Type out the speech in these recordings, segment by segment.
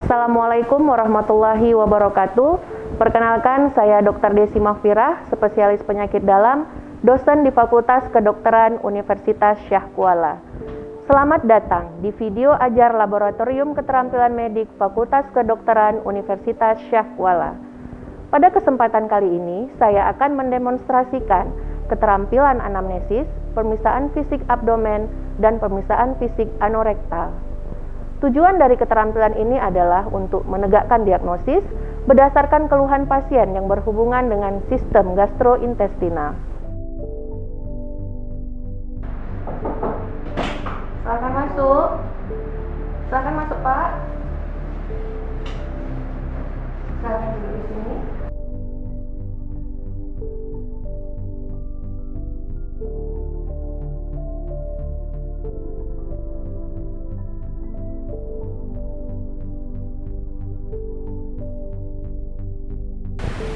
Assalamualaikum warahmatullahi wabarakatuh. Perkenalkan, saya Dr. Desi Mahfirah, spesialis penyakit dalam, dosen di Fakultas Kedokteran Universitas Syah Kuala. Selamat datang di video ajar Laboratorium Keterampilan Medik Fakultas Kedokteran Universitas Syah Kuala. Pada kesempatan kali ini, saya akan mendemonstrasikan keterampilan anamnesis, pemeriksaan fisik abdomen, dan pemeriksaan fisik anorektal. Tujuan dari keterampilan ini adalah untuk menegakkan diagnosis berdasarkan keluhan pasien yang berhubungan dengan sistem gastrointestinal. Silakan masuk. Silakan masuk, Pak. Silakan duduk di sini.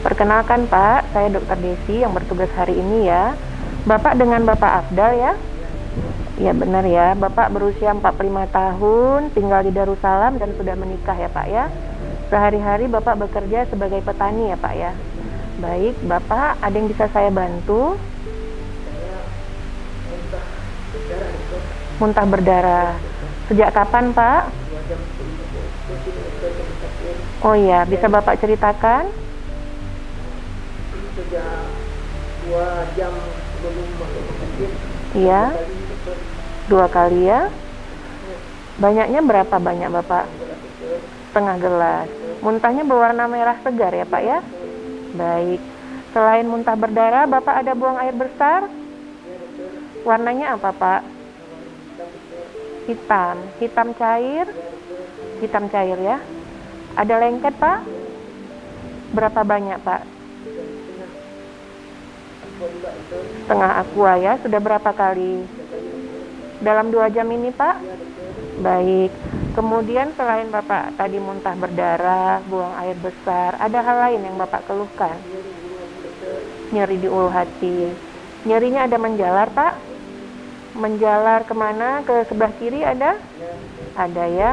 Perkenalkan Pak, saya Dr. Desi yang bertugas hari ini ya. Bapak dengan Bapak Afdal ya? Ya benar ya, Bapak berusia 45 tahun, tinggal di Darussalam dan sudah menikah ya Pak ya. Sehari-hari Bapak bekerja sebagai petani ya Pak ya. Baik, Bapak ada yang bisa saya bantu? Muntah berdarah. Sejak kapan Pak? Oh iya, bisa Bapak ceritakan? Sejak 2 jam sebelum masuk ke masjid. Iya. 2 kali ya. Banyaknya berapa banyak Bapak? Setengah gelas. Muntahnya berwarna merah segar ya Pak ya? Baik. Selain muntah berdarah, Bapak ada buang air besar? Warnanya apa Pak? Hitam. Hitam cair? Hitam cair ya. Ada lengket Pak? Berapa banyak Pak? Setengah aqua ya. Sudah berapa kali? Dalam 2 jam ini Pak? Baik. Kemudian selain Bapak tadi muntah berdarah, buang air besar, ada hal lain yang Bapak keluhkan? Nyeri di ulu hati. Nyerinya ada menjalar Pak? Menjalar kemana? Ke sebelah kiri ada? Ada ya.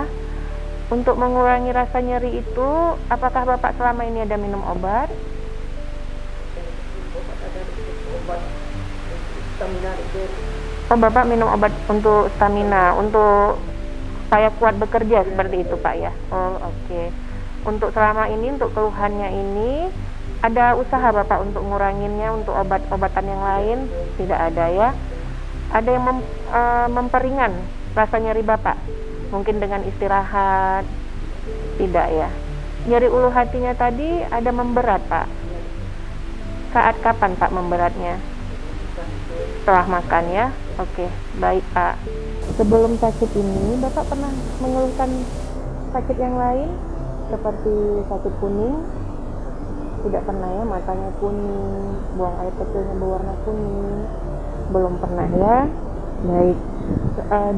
Untuk mengurangi rasa nyeri itu, apakah Bapak selama ini ada minum obat? Oh, Bapak minum obat untuk stamina, untuk supaya kuat bekerja seperti itu Pak ya. Oh oke. Untuk selama ini, untuk keluhannya ini, ada usaha Bapak untuk nguranginnya, untuk obat-obatan yang lain? Tidak ada ya. Ada yang memperingan rasa nyeri Bapak? Mungkin dengan istirahat? Tidak ya. Nyeri ulu hatinya tadi ada memberat Pak? Saat kapan Pak memberatnya? Setelah makan ya. Oke, baik Pak. Sebelum sakit ini, Bapak pernah mengeluhkan sakit yang lain? Seperti sakit kuning? Tidak pernah ya, matanya kuning, buang air kecilnya berwarna kuning? Belum pernah ya. Baik.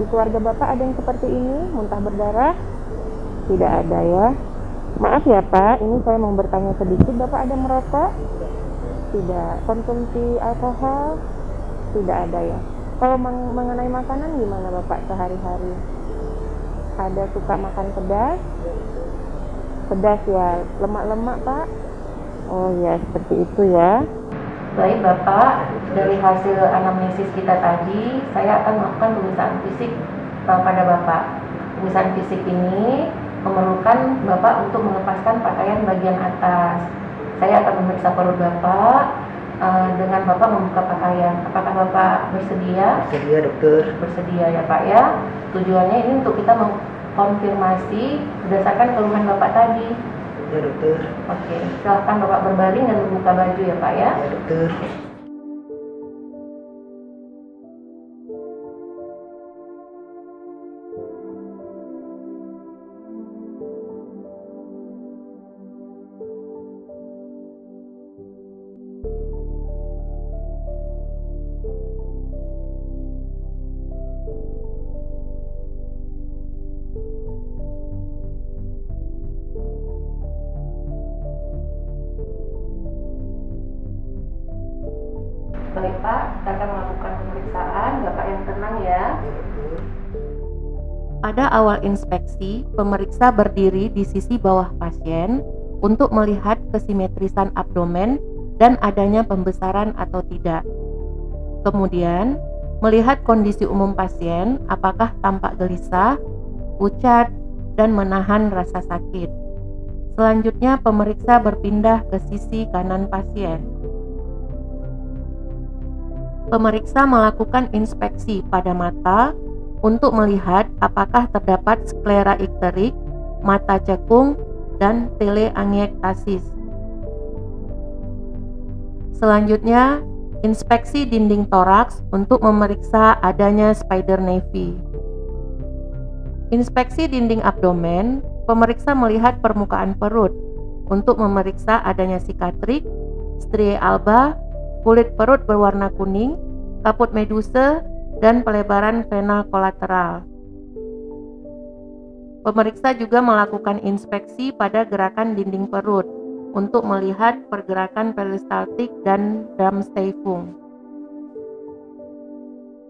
Di keluarga Bapak ada yang seperti ini, muntah berdarah? Tidak ada ya. Maaf ya Pak, ini saya mau bertanya sedikit. Bapak ada merokok? Tidak. Konsumsi alkohol? Tidak ada ya. Kalau mengenai makanan gimana Bapak sehari-hari? Ada suka makan pedas? Pedas ya. Lemak-lemak Pak? Oh ya, seperti itu ya. Baik Bapak, dari hasil anamnesis kita tadi, saya akan melakukan pemeriksaan fisik pada Bapak. Pemeriksaan fisik ini memerlukan Bapak untuk melepaskan pakaian bagian atas. Saya akan memeriksa perut Bapak dengan Bapak membuka pakaian. Apakah Bapak bersedia? Bersedia dokter. Bersedia ya Pak ya. Tujuannya ini untuk kita mengkonfirmasi berdasarkan keluhan Bapak tadi. Ya dokter. Oke, silakan Bapak berbaring dan membuka baju ya Pak ya. Ya dokter. Baik Pak, kita akan melakukan pemeriksaan. Bapak yang tenang ya. Pada awal inspeksi, pemeriksa berdiri di sisi bawah pasien untuk melihat kesimetrisan abdomen dan adanya pembesaran atau tidak. Kemudian, melihat kondisi umum pasien, apakah tampak gelisah, pucat, dan menahan rasa sakit. Selanjutnya, pemeriksa berpindah ke sisi kanan pasien. Pemeriksa melakukan inspeksi pada mata untuk melihat apakah terdapat sklera ikterik, mata cekung, dan teleangiektasis. Selanjutnya, inspeksi dinding toraks untuk memeriksa adanya spider nevi. Inspeksi dinding abdomen, pemeriksa melihat permukaan perut untuk memeriksa adanya sikatrik, striae alba, kulit perut berwarna kuning, kaput medusa, dan pelebaran vena kolateral. Pemeriksa juga melakukan inspeksi pada gerakan dinding perut untuk melihat pergerakan peristaltik dan Darmsteiffung.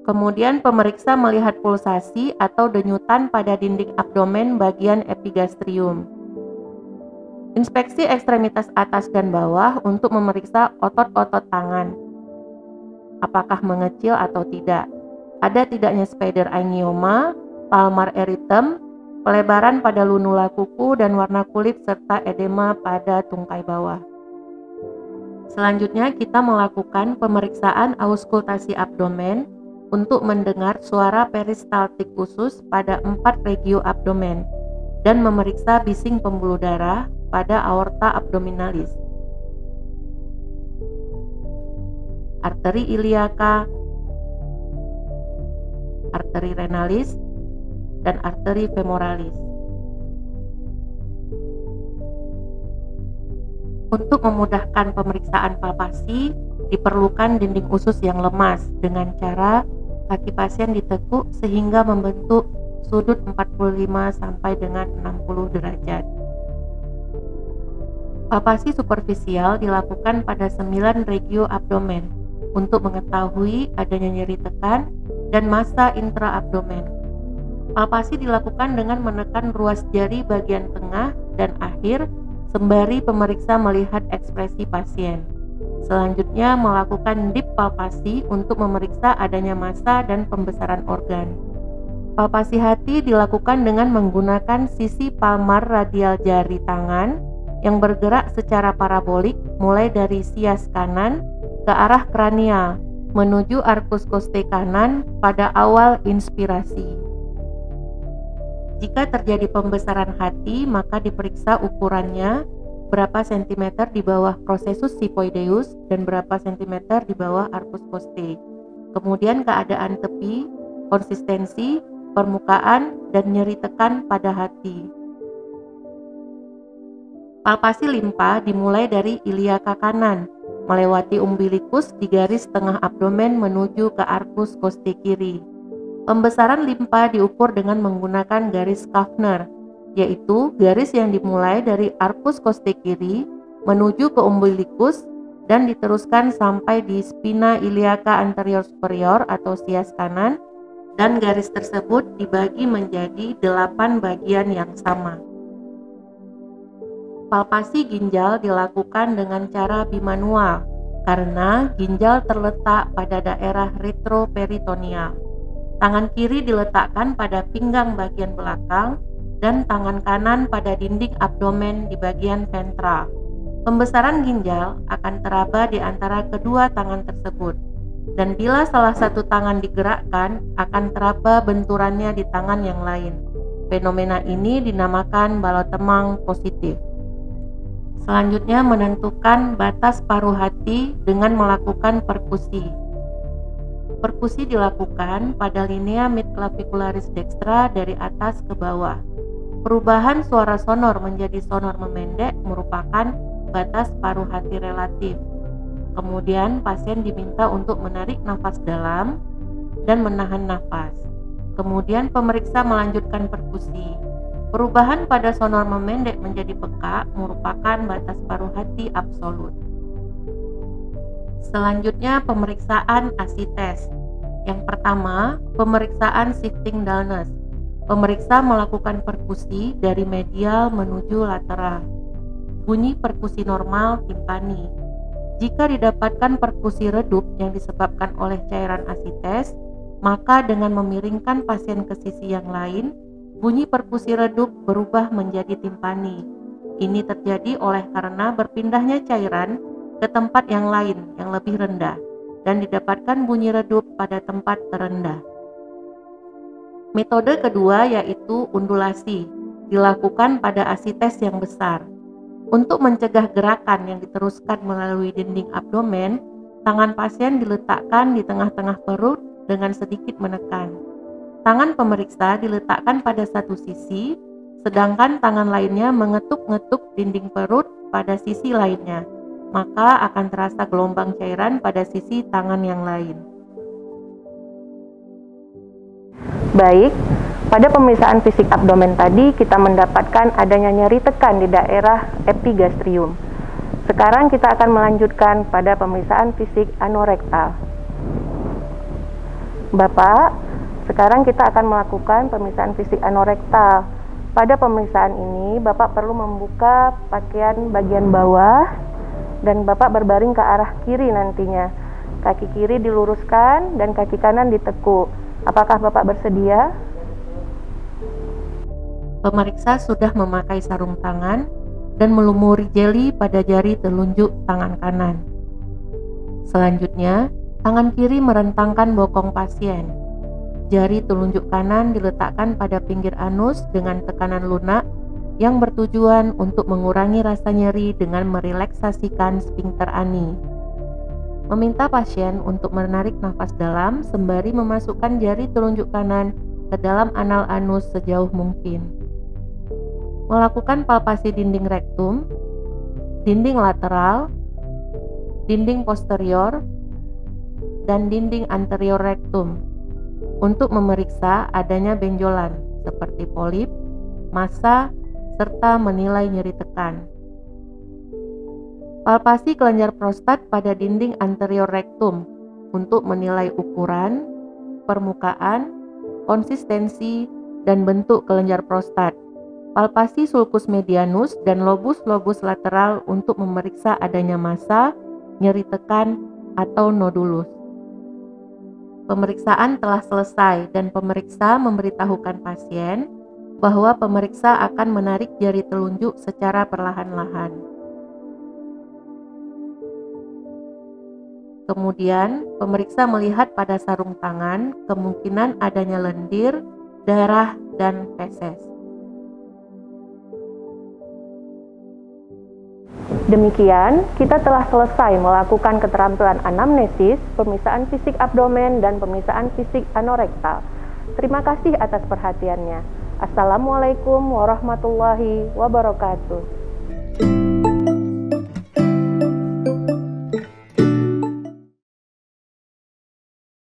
Kemudian pemeriksa melihat pulsasi atau denyutan pada dinding abdomen bagian epigastrium. Inspeksi ekstremitas atas dan bawah untuk memeriksa otot-otot tangan, apakah mengecil atau tidak. Ada tidaknya spider angioma, palmar erythema, pelebaran pada lunula kuku dan warna kulit serta edema pada tungkai bawah. Selanjutnya kita melakukan pemeriksaan auskultasi abdomen untuk mendengar suara peristaltik khusus pada 4 regio abdomen dan memeriksa bising pembuluh darah pada aorta abdominalis, arteri iliaka, arteri renalis, dan arteri femoralis. Untuk memudahkan pemeriksaan palpasi, diperlukan dinding usus yang lemas dengan cara kaki pasien ditekuk sehingga membentuk sudut 45 sampai dengan 60 derajat. Palpasi superficial dilakukan pada 9 regio abdomen untuk mengetahui adanya nyeri tekan dan massa intraabdomen. Palpasi dilakukan dengan menekan ruas jari bagian tengah dan akhir sembari pemeriksa melihat ekspresi pasien. Selanjutnya melakukan deep palpasi untuk memeriksa adanya massa dan pembesaran organ. Palpasi hati dilakukan dengan menggunakan sisi palmar radial jari tangan yang bergerak secara parabolik mulai dari sias kanan ke arah kranial menuju arcus costae kanan pada awal inspirasi. Jika terjadi pembesaran hati, maka diperiksa ukurannya berapa sentimeter di bawah processus xiphoideus dan berapa sentimeter di bawah arcus costae. Kemudian keadaan tepi, konsistensi, permukaan, dan nyeri tekan pada hati. Palpasi limpa dimulai dari iliaka kanan, melewati umbilikus di garis tengah abdomen menuju ke arcus costae kiri. Pembesaran limpa diukur dengan menggunakan garis Schaffner, yaitu garis yang dimulai dari arcus costae kiri menuju ke umbilikus dan diteruskan sampai di spina iliaca anterior superior atau sias kanan, dan garis tersebut dibagi menjadi 8 bagian yang sama. Palpasi ginjal dilakukan dengan cara bimanual karena ginjal terletak pada daerah retroperitoneal. Tangan kiri diletakkan pada pinggang bagian belakang dan tangan kanan pada dinding abdomen di bagian ventral. Pembesaran ginjal akan teraba di antara kedua tangan tersebut, dan bila salah satu tangan digerakkan akan teraba benturannya di tangan yang lain. Fenomena ini dinamakan balotemang positif. Selanjutnya menentukan batas paruh hati dengan melakukan perkusi. Perkusi dilakukan pada linea midclavicularis dextra dari atas ke bawah. Perubahan suara sonor menjadi sonor memendek merupakan batas paruh hati relatif. Kemudian pasien diminta untuk menarik nafas dalam dan menahan nafas. Kemudian pemeriksa melanjutkan perkusi. Perubahan pada sonor memendek menjadi peka merupakan batas paruh hati absolut. Selanjutnya pemeriksaan ASI test. Yang pertama, pemeriksaan shifting dullness. Pemeriksa melakukan perkusi dari medial menuju lateral. Bunyi perkusi normal timpani. Jika didapatkan perkusi redup yang disebabkan oleh cairan asites, maka dengan memiringkan pasien ke sisi yang lain, bunyi perkusi redup berubah menjadi timpani. Ini terjadi oleh karena berpindahnya cairan ke tempat yang lain yang lebih rendah dan didapatkan bunyi redup pada tempat terendah. Metode kedua yaitu undulasi, dilakukan pada asites yang besar. Untuk mencegah gerakan yang diteruskan melalui dinding abdomen, tangan pasien diletakkan di tengah-tengah perut dengan sedikit menekan. Tangan pemeriksa diletakkan pada satu sisi, sedangkan tangan lainnya mengetuk-ngetuk dinding perut pada sisi lainnya, maka akan terasa gelombang cairan pada sisi tangan yang lain. Baik, pada pemeriksaan fisik abdomen tadi kita mendapatkan adanya nyeri tekan di daerah epigastrium. Sekarang kita akan melanjutkan pada pemeriksaan fisik anorektal. Bapak, sekarang kita akan melakukan pemeriksaan fisik anorektal. Pada pemeriksaan ini, Bapak perlu membuka pakaian bagian bawah dan Bapak berbaring ke arah kiri nantinya. Kaki kiri diluruskan dan kaki kanan ditekuk. Apakah Bapak bersedia? Pemeriksa sudah memakai sarung tangan dan melumuri jeli pada jari telunjuk tangan kanan. Selanjutnya, tangan kiri merentangkan bokong pasien. Jari telunjuk kanan diletakkan pada pinggir anus dengan tekanan lunak yang bertujuan untuk mengurangi rasa nyeri dengan merelaksasikan sphincter ani. Meminta pasien untuk menarik nafas dalam sembari memasukkan jari telunjuk kanan ke dalam anal anus sejauh mungkin. Melakukan palpasi dinding rektum, dinding lateral, dinding posterior, dan dinding anterior rektum untuk memeriksa adanya benjolan seperti polip, massa, serta menilai nyeri tekan. Palpasi kelenjar prostat pada dinding anterior rektum untuk menilai ukuran, permukaan, konsistensi, dan bentuk kelenjar prostat. Palpasi sulcus medianus dan lobus-lobus lateral untuk memeriksa adanya massa, nyeri tekan, atau nodulus. Pemeriksaan telah selesai dan pemeriksa memberitahukan pasien bahwa pemeriksa akan menarik jari telunjuk secara perlahan-lahan. Kemudian, pemeriksa melihat pada sarung tangan kemungkinan adanya lendir, darah, dan feses. Demikian, kita telah selesai melakukan keterampilan anamnesis, pemeriksaan fisik abdomen, dan pemeriksaan fisik anorektal. Terima kasih atas perhatiannya. Assalamualaikum warahmatullahi wabarakatuh.